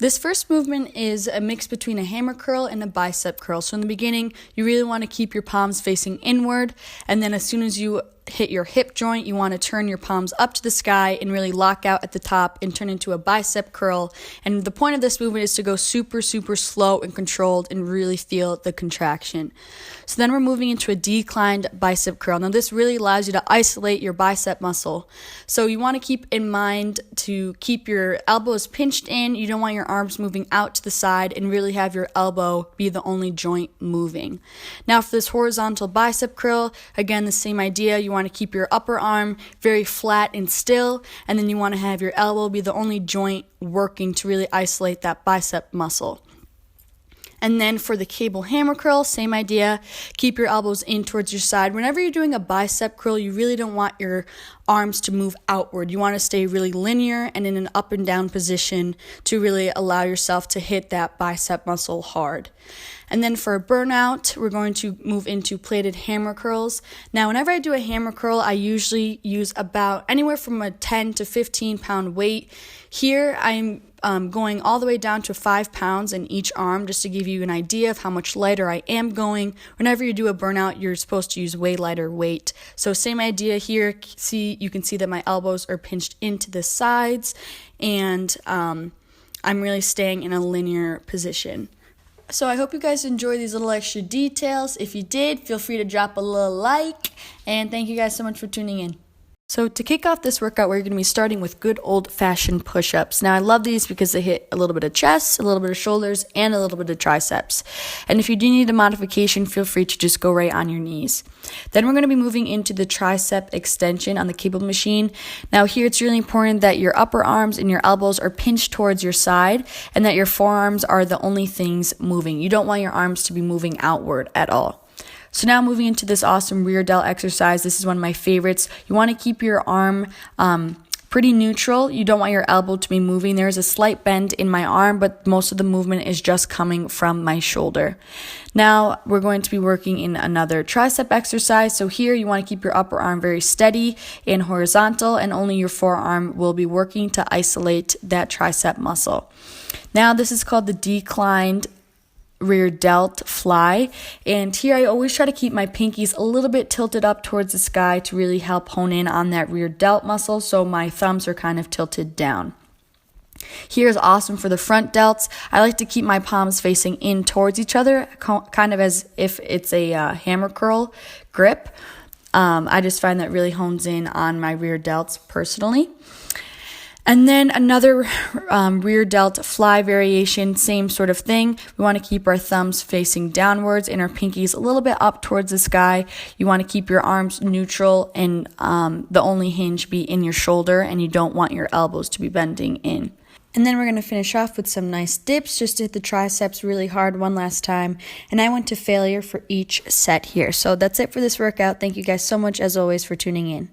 This first movement is a mix between a hammer curl and a bicep curl. So in the beginning, you really want to keep your palms facing inward, and then as soon as you hit your hip joint, you want to turn your palms up to the sky and really lock out at the top and turn into a bicep curl. And the point of this movement is to go super, super slow and controlled and really feel the contraction. So then we're moving into a declined bicep curl. Now this really allows you to isolate your bicep muscle. So you want to keep in mind to keep your elbows pinched in. You don't want your arms moving out to the side and really have your elbow be the only joint moving. Now for this horizontal bicep curl, again, the same idea. You want to keep your upper arm very flat and still, and then you want to have your elbow be the only joint working to really isolate that bicep muscle. And then for the cable hammer curl, same idea. Keep your elbows in towards your side. Whenever you're doing a bicep curl, you really don't want your arms to move outward. You want to stay really linear and in an up and down position to really allow yourself to hit that bicep muscle hard. And then for a burnout, we're going to move into plated hammer curls. Now, whenever I do a hammer curl, I usually use about anywhere from a 10 to 15 pound weight. Here, I'm going all the way down to 5 pounds in each arm, just to give you an idea of how much lighter I am going. Whenever you do a burnout, you're supposed to use way lighter weight. So same idea here. You can see that my elbows are pinched into the sides, and I'm really staying in a linear position. So I hope you guys enjoy these little extra details. If you did, feel free to drop a little like, and thank you guys so much for tuning in. So to kick off this workout, we're going to be starting with good old-fashioned push-ups. Now, I love these because they hit a little bit of chest, a little bit of shoulders, and a little bit of triceps. And if you do need a modification, feel free to just go right on your knees. Then we're going to be moving into the tricep extension on the cable machine. Now, here it's really important that your upper arms and your elbows are pinched towards your side and that your forearms are the only things moving. You don't want your arms to be moving outward at all. So now moving into this awesome rear delt exercise. This is one of my favorites. You want to keep your arm pretty neutral. You don't want your elbow to be moving. There is a slight bend in my arm, but most of the movement is just coming from my shoulder. Now we're going to be working in another tricep exercise. So here you want to keep your upper arm very steady and horizontal, and only your forearm will be working to isolate that tricep muscle. Now this is called the declined rear delt fly, and here I always try to keep my pinkies a little bit tilted up towards the sky to really help hone in on that rear delt muscle, so my thumbs are kind of tilted down. Here is awesome for the front delts. I like to keep my palms facing in towards each other, kind of as if it's a hammer curl grip. I just find that really hones in on my rear delts personally. And then another rear delt fly variation, same sort of thing. We want to keep our thumbs facing downwards and our pinkies a little bit up towards the sky. You want to keep your arms neutral and the only hinge be in your shoulder, and you don't want your elbows to be bending in. And then we're going to finish off with some nice dips just to hit the triceps really hard one last time. And I went to failure for each set here. So that's it for this workout. Thank you guys so much, as always, for tuning in.